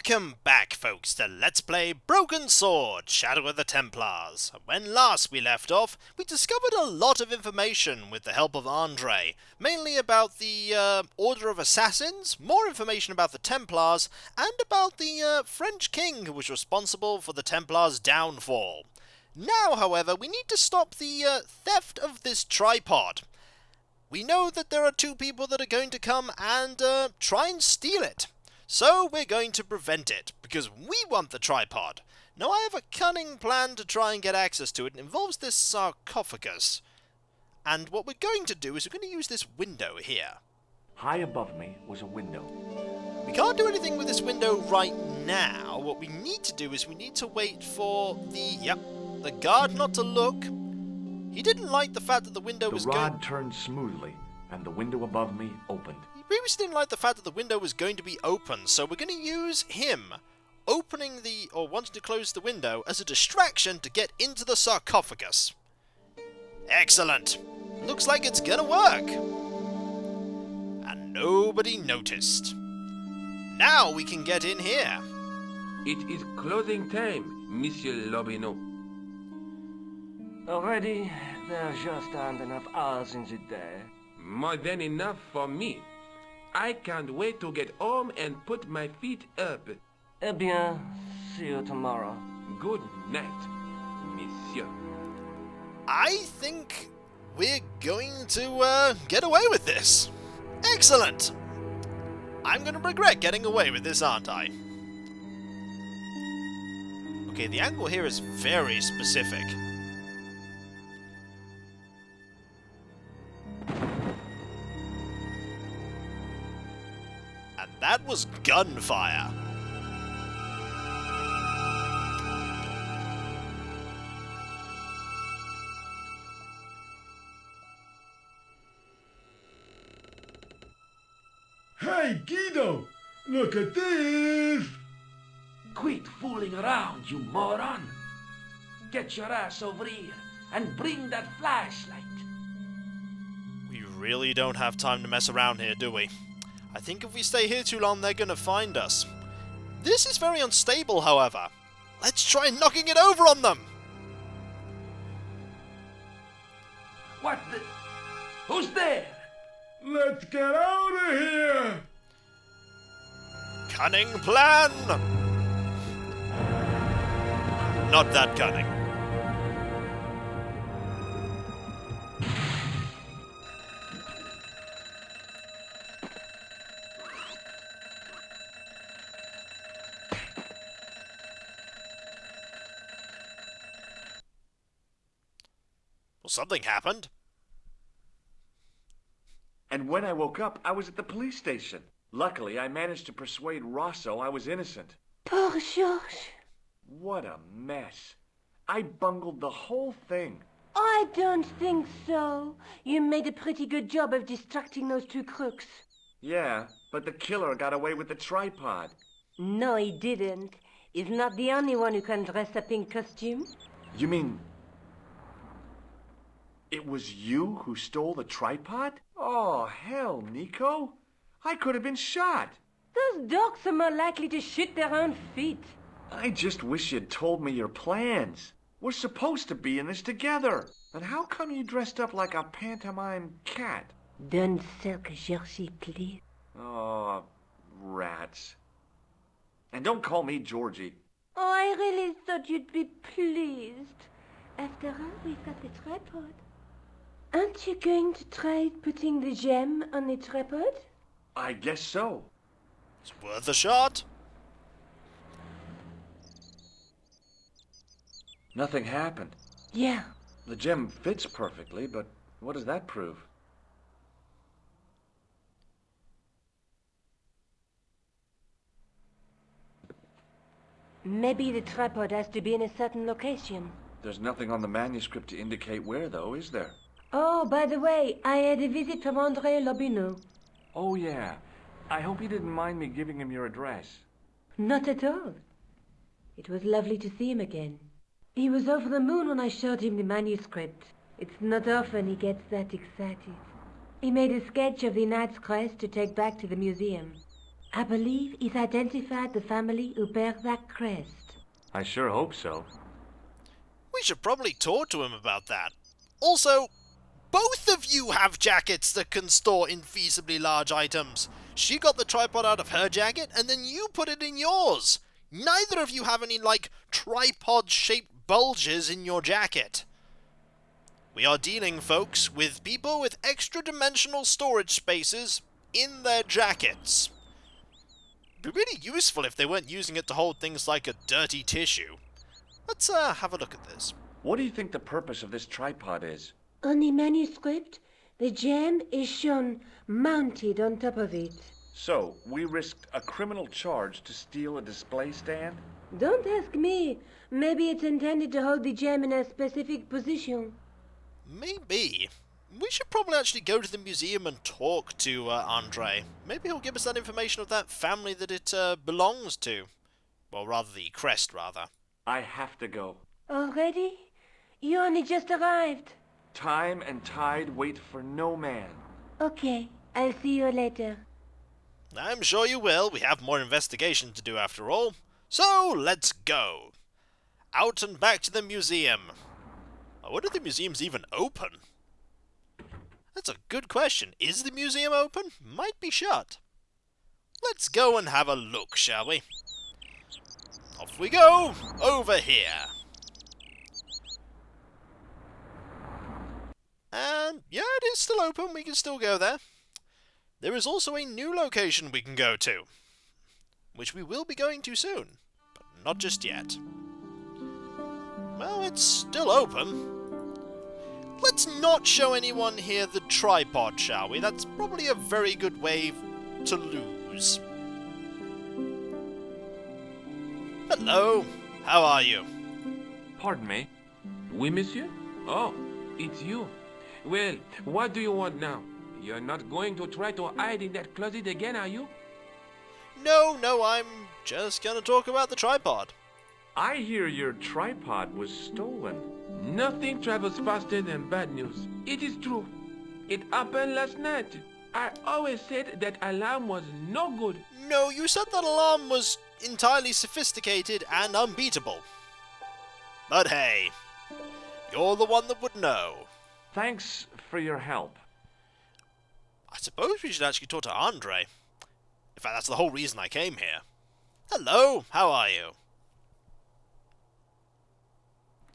Welcome back, folks, to Let's Play Broken Sword, Shadow of the Templars. When last we left off, we discovered a lot of information with the help of Andre, mainly about the Order of Assassins, more information about the Templars, and about the French king who was responsible for the Templars' downfall. Now, however, we need to stop the theft of this tripod. We know that there are two people that are going to come and try and steal it. So we're going to prevent it, because we want the tripod. Now I have a cunning plan to try and get access to it. It involves this sarcophagus. And what we're going to do is we're going to use this window here. High above me was a window. We can't do anything with this window right now. What we need to do is we need to wait for the guard not to look. He didn't like the fact that the window was going... The rod turned smoothly, and the window above me opened. He previously didn't like the fact that the window was going to be open, so we're going to use him opening or wanting to close the window as a distraction to get into the sarcophagus. Excellent! Looks like it's gonna work! And nobody noticed. Now we can get in here. It is closing time, Monsieur Lobineau. Already, there just aren't enough hours in the day. More than enough for me. I can't wait to get home and put my feet up. Eh bien, see you tomorrow. Good night, Monsieur. I think we're going to get away with this. Excellent! I'm going to regret getting away with this, aren't I? Okay, the angle here is very specific. And that was gunfire. Hey, Guido! Look at this! Quit fooling around, you moron! Get your ass over here and bring that flashlight. We really don't have time to mess around here, do we? I think if we stay here too long, they're gonna find us. This is very unstable, however. Let's try knocking it over on them! What the... Who's there? Let's get out of here! Cunning plan! Not that cunning. Well, something happened. And when I woke up, I was at the police station. Luckily, I managed to persuade Rosso I was innocent. Poor George. What a mess. I bungled the whole thing. I don't think so. You made a pretty good job of distracting those two crooks. Yeah, but the killer got away with the tripod. No, he didn't. He's not the only one who can dress up in costume. You mean... it was you who stole the tripod? Oh, hell, Nico. I could have been shot. Those dogs are more likely to shoot their own feet. I just wish you'd told me your plans. We're supposed to be in this together. And how come you dressed up like a pantomime cat? Don't sulk, Georgie, please. Oh, rats. And don't call me Georgie. Oh, I really thought you'd be pleased. After all, we've got the tripod. Aren't you going to try putting the gem on the tripod? I guess so. It's worth a shot. Nothing happened. Yeah. The gem fits perfectly, but what does that prove? Maybe the tripod has to be in a certain location. There's nothing on the manuscript to indicate where, though, is there? Oh, by the way, I had a visit from Andre Lobineau. Oh, yeah. I hope you didn't mind me giving him your address. Not at all. It was lovely to see him again. He was over the moon when I showed him the manuscript. It's not often he gets that excited. He made a sketch of the Knight's Crest to take back to the museum. I believe he's identified the family who bear that crest. I sure hope so. We should probably talk to him about that. Also, both of you have jackets that can store infeasibly large items. She got the tripod out of her jacket, and then you put it in yours. Neither of you have any, tripod-shaped bulges in your jacket. We are dealing, folks, with people with extra-dimensional storage spaces in their jackets. It'd be really useful if they weren't using it to hold things like a dirty tissue. Let's have a look at this. What do you think the purpose of this tripod is? On the manuscript, the gem is shown mounted on top of it. So, we risked a criminal charge to steal a display stand? Don't ask me. Maybe it's intended to hold the gem in a specific position. Maybe. We should probably actually go to the museum and talk to Andre. Maybe he'll give us that information of that family that it belongs to. Well, rather the crest, rather. I have to go. Already? You only just arrived. Time and tide wait for no man. Okay, I'll see you later. I'm sure you will. We have more investigation to do after all. So, let's go. Out and back to the museum. I wonder if the museum's even open. That's a good question. Is the museum open? Might be shut. Let's go and have a look, shall we? Off we go, over here. And yeah, it is still open. We can still go there. There is also a new location we can go to, which we will be going to soon, but not just yet. Well, it's still open. Let's not show anyone here the tripod, shall we? That's probably a very good way to lose. Hello, how are you? Pardon me? Oui, monsieur? Oh, it's you. Well, what do you want now? You're not going to try to hide in that closet again, are you? No, I'm just gonna talk about the tripod. I hear your tripod was stolen. Nothing travels faster than bad news. It is true. It happened last night. I always said that alarm was no good. No, you said that alarm was entirely sophisticated and unbeatable. But hey, you're the one that would know. Thanks for your help. I suppose we should actually talk to Andre. In fact, that's the whole reason I came here. Hello, how are you?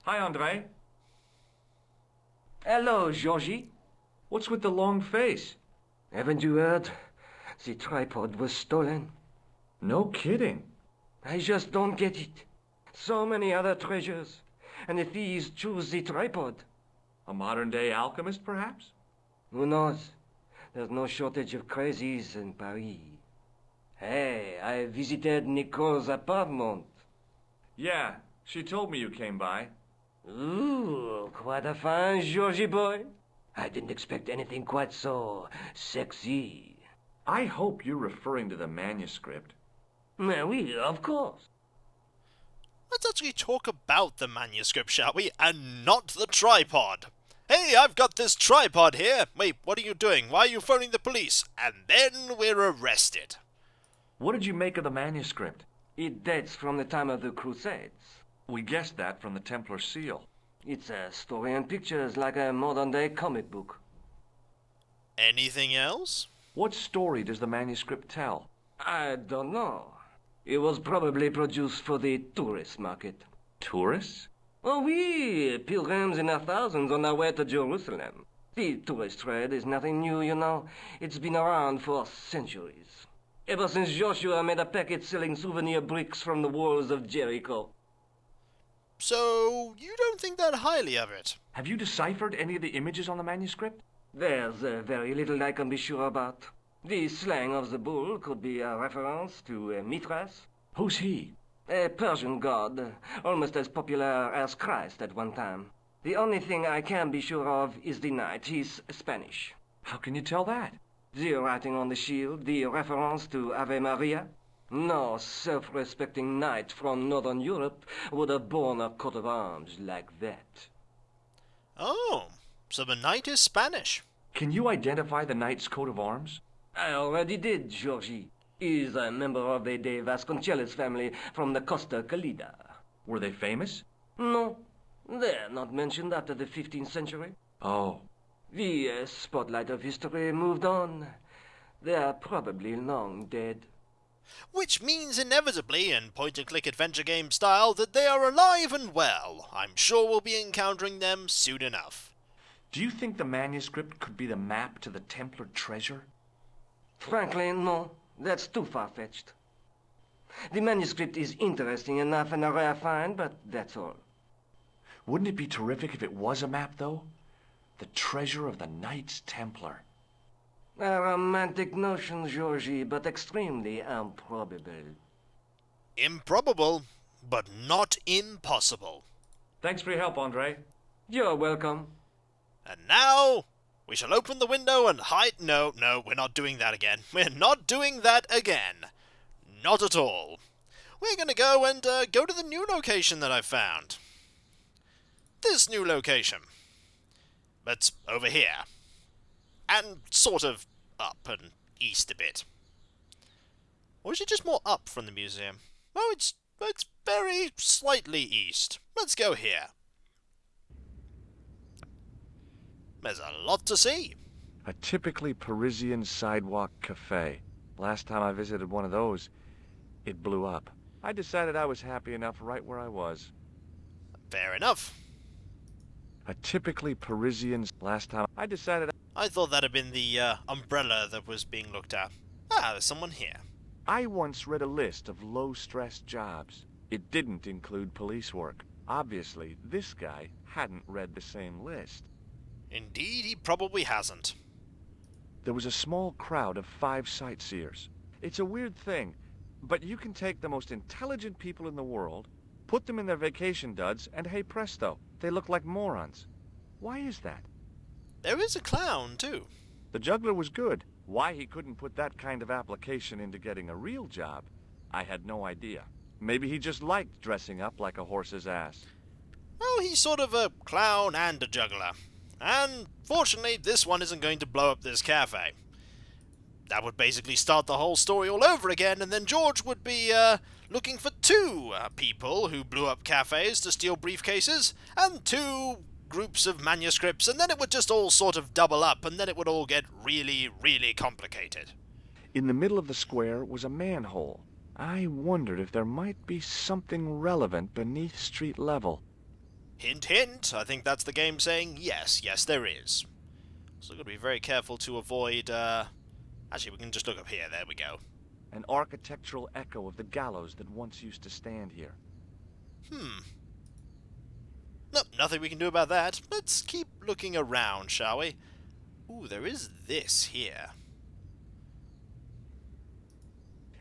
Hi, Andre. Hello, Georgie. What's with the long face? Haven't you heard? The tripod was stolen. No kidding. I just don't get it. So many other treasures, and the thieves choose the tripod. A modern-day alchemist, perhaps? Who knows? There's no shortage of crazies in Paris. Hey, I visited Nico's apartment. Yeah, she told me you came by. Ooh, quite a fine Georgie boy. I didn't expect anything quite so sexy. I hope you're referring to the manuscript. Oui, of course. Let's actually talk about the manuscript, shall we? And not the tripod. Hey, I've got this tripod here. Wait, what are you doing? Why are you phoning the police? And then we're arrested. What did you make of the manuscript? It dates from the time of the Crusades. We guessed that from the Templar seal. It's a story and pictures like a modern-day comic book. Anything else? What story does the manuscript tell? I don't know. It was probably produced for the tourist market. Tourists? Oh, oui, pilgrims in their thousands on their way to Jerusalem. The tourist trade is nothing new, you know. It's been around for centuries. Ever since Joshua made a packet selling souvenir bricks from the walls of Jericho. So, you don't think that highly of it? Have you deciphered any of the images on the manuscript? There's very little I can be sure about. The slang of the bull could be a reference to Mithras. Who's he? A Persian god, almost as popular as Christ at one time. The only thing I can be sure of is the knight. He's Spanish. How can you tell that? The writing on the shield, the reference to Ave Maria. No self-respecting knight from Northern Europe would have borne a coat of arms like that. Oh, so the knight is Spanish. Can you identify the knight's coat of arms? I already did, Georgie. He's a member of the De Vasconcelos family from the Costa Calida. Were they famous? No, they're not mentioned after the 15th century. Oh. The spotlight of history moved on. They're probably long dead. Which means inevitably, in point-and-click adventure game style, that they are alive and well. I'm sure we'll be encountering them soon enough. Do you think the manuscript could be the map to the Templar treasure? Frankly, no. That's too far-fetched. The manuscript is interesting enough and a rare find, but that's all. Wouldn't it be terrific if it was a map, though? The treasure of the Knights Templar. A romantic notion, Georgie, but extremely improbable. Improbable, but not impossible. Thanks for your help, Andre. You're welcome. And now, we shall open the window and hide... No, we're not doing that again. We're not doing that again. Not at all. We're going to go and go to the new location that I've found. This new location. That's over here. And sort of up and east a bit. Or is it just more up from the museum? Oh, it's very slightly east. Let's go here. There's a lot to see. A typically Parisian sidewalk cafe. Last time I visited one of those, it blew up. I decided I was happy enough right where I was. Fair enough. A typically Parisian... Last time I decided... I thought that had been the umbrella that was being looked at. Ah, there's someone here. I once read a list of low-stress jobs. It didn't include police work. Obviously, this guy hadn't read the same list. Indeed, he probably hasn't. There was a small crowd of 5 sightseers. It's a weird thing, but you can take the most intelligent people in the world, put them in their vacation duds, and hey presto, they look like morons. Why is that? There is a clown, too. The juggler was good. Why he couldn't put that kind of application into getting a real job, I had no idea. Maybe he just liked dressing up like a horse's ass. Well, he's sort of a clown and a juggler. And, fortunately, this one isn't going to blow up this cafe. That would basically start the whole story all over again, and then George would be, looking for 2 people who blew up cafes to steal briefcases, and 2 groups of manuscripts, and then it would just all sort of double up, and then it would all get really, really complicated. In the middle of the square was a manhole. I wondered if there might be something relevant beneath street level. Hint, hint, I think that's the game saying yes, there is. So we've got to be very careful to avoid, actually, we can just look up here, there we go. An architectural echo of the gallows that once used to stand here. Nope, nothing we can do about that. Let's keep looking around, shall we? Ooh, there is this here.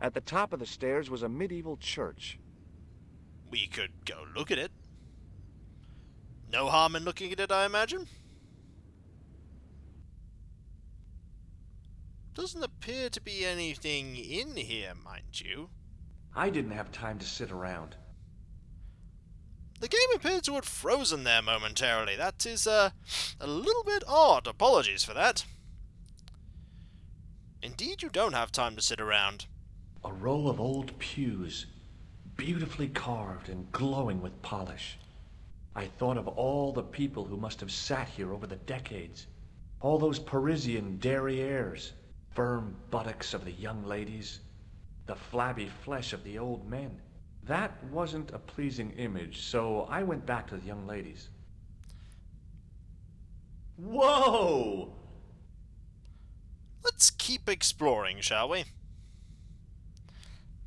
At the top of the stairs was a medieval church. We could go look at it. No harm in looking at it, I imagine. Doesn't appear to be anything in here, mind you. I didn't have time to sit around. The game appeared to have frozen there momentarily. That is, a little bit odd. Apologies for that. Indeed, you don't have time to sit around. A row of old pews, beautifully carved and glowing with polish. I thought of all the people who must have sat here over the decades. All those Parisian derrieres, firm buttocks of the young ladies, the flabby flesh of the old men. That wasn't a pleasing image, so I went back to the young ladies. Whoa! Let's keep exploring, shall we?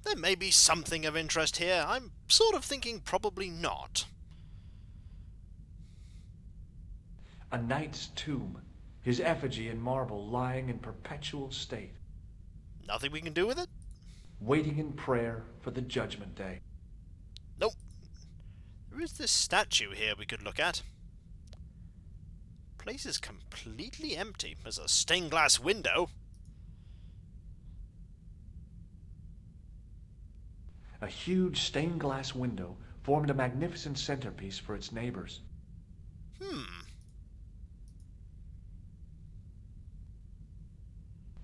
There may be something of interest here. I'm sort of thinking probably not. A knight's tomb, his effigy in marble lying in perpetual state, Nothing we can do with it? waiting in prayer for the judgment day. Nope. There is this statue here we could look at. Place is completely empty. There's a stained glass window. A huge stained glass window formed a magnificent centerpiece for its neighbors.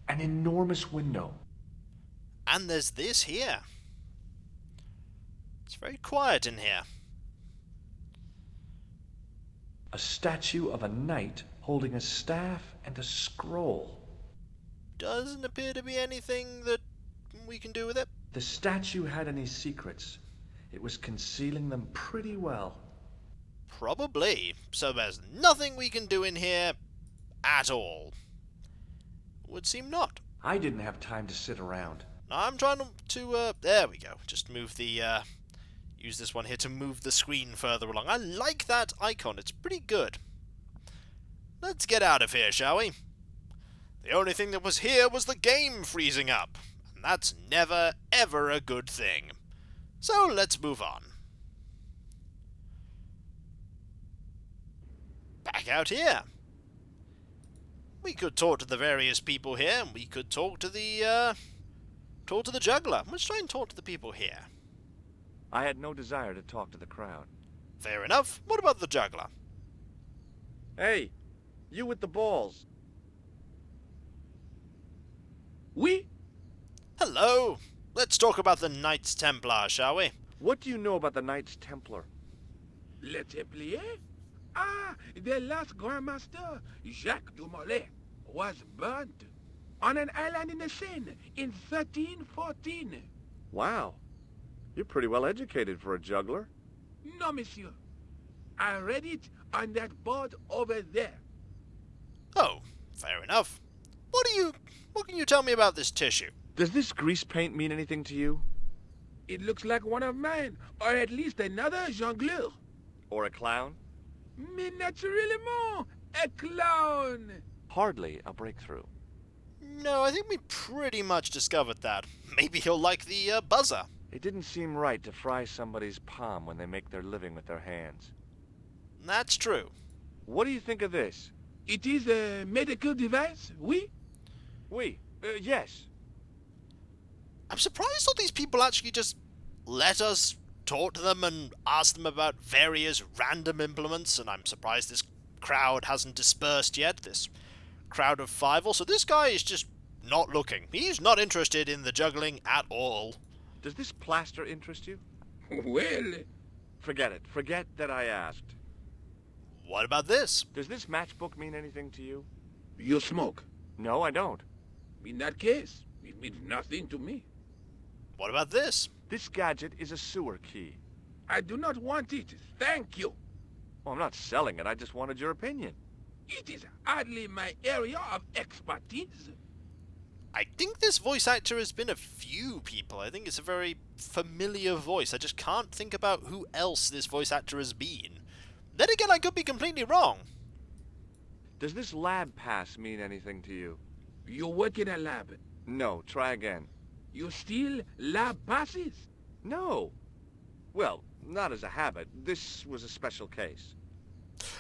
An enormous window. And there's this here. It's very quiet in here. A statue of a knight holding a staff and a scroll. Doesn't appear to be anything that we can do with it. The statue had any secrets. It was concealing them pretty well. Probably. So there's nothing we can do in here at all. Would seem not. I didn't have time to sit around. I'm trying to there we go. Just move the, use this one here to move the screen further along. I like that icon. It's pretty good. Let's get out of here, shall we? The only thing that was here was the game freezing up. And that's never, ever a good thing. So let's move on. Back out here. We could talk to the various people here, and we could talk to the juggler. Let's try and talk to the people here. I had no desire to talk to the crowd. Fair enough. What about the juggler? Hey, you with the balls. Oui? Hello. Let's talk about the Knights Templar, shall we? What do you know about the Knights Templar? Le Templier? Ah, the last Grand Master, Jacques Dumoulin, was burnt on an island in the Seine in 1314. Wow. You're pretty well educated for a juggler. No, monsieur. I read it on that board over there. Oh, fair enough. What can you tell me about this tissue? Does this grease paint mean anything to you? It looks like one of mine, or at least another jongleur. Or a clown? Mais naturellement, a clown. Hardly a breakthrough. No, I think we pretty much discovered that. Maybe he'll like the buzzer. It didn't seem right to fry somebody's palm when they make their living with their hands. That's true. What do you think of this? It is a medical device, oui? Oui, yes. I'm surprised all these people actually just let us talk to them and ask them about various random implements, and I'm surprised this crowd hasn't dispersed yet, this crowd of 5. Also, this guy is just not looking. He's not interested in the juggling at all. Does this plaster interest you? Well, Forget it. Forget that I asked. What about this? Does this matchbook mean anything to you? you smoke. No, I don't. In that case, it means nothing to me. What about this? This gadget is a sewer key. I do not want it, thank you. Well, I'm not selling it. I just wanted your opinion. It is hardly my area of expertise. I think this voice actor has been a few people. I think it's a very familiar voice. I just can't think about who else this voice actor has been. Then again, I could be completely wrong. Does this lab pass mean anything to you? You work in a lab. No, try again. You steal lab passes. No. Well, not as a habit. This was a special case.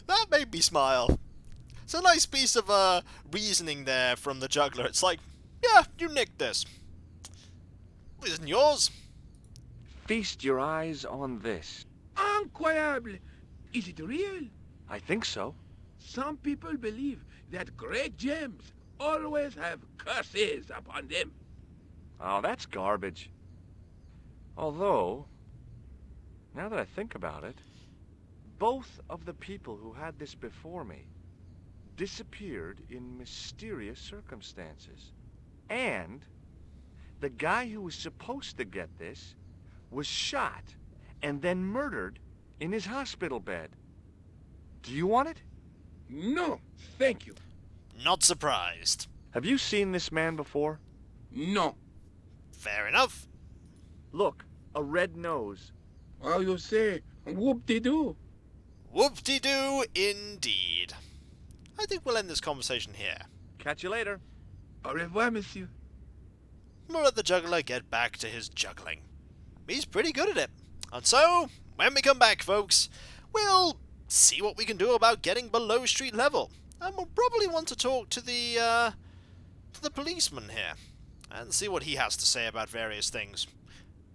That made me smile. It's a nice piece of reasoning there from the juggler. It's like, yeah, you nicked this. This isn't yours. Feast your eyes on this. Incroyable. Is it real? I think so. Some people believe that great gems always have curses upon them. Oh, that's garbage. Although, now that I think about it, both of the people who had this before me disappeared in mysterious circumstances. And the guy who was supposed to get this was shot and then murdered in his hospital bed. Do you want it? No, thank you. Not surprised. Have you seen this man before? No. Fair enough. Look, a red nose. How you say, whoop-de-doo. Whoop-de-doo indeed. I think we'll end this conversation here. Catch you later. Au revoir, monsieur. We'll let the juggler get back to his juggling. He's pretty good at it. And so, when we come back, folks, we'll see what we can do about getting below street level. And we'll probably want to talk to the policeman here and see what he has to say about various things.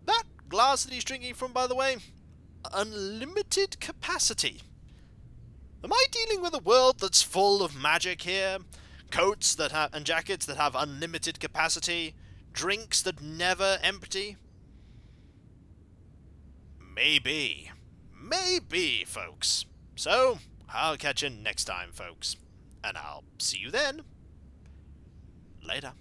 That glass that he's drinking from, by the way, unlimited capacity. Am I dealing with a world that's full of magic here? Coats that have and jackets that have unlimited capacity, drinks that never empty? Maybe. Maybe, folks. So, I'll catch you next time, folks. And I'll see you then. Later.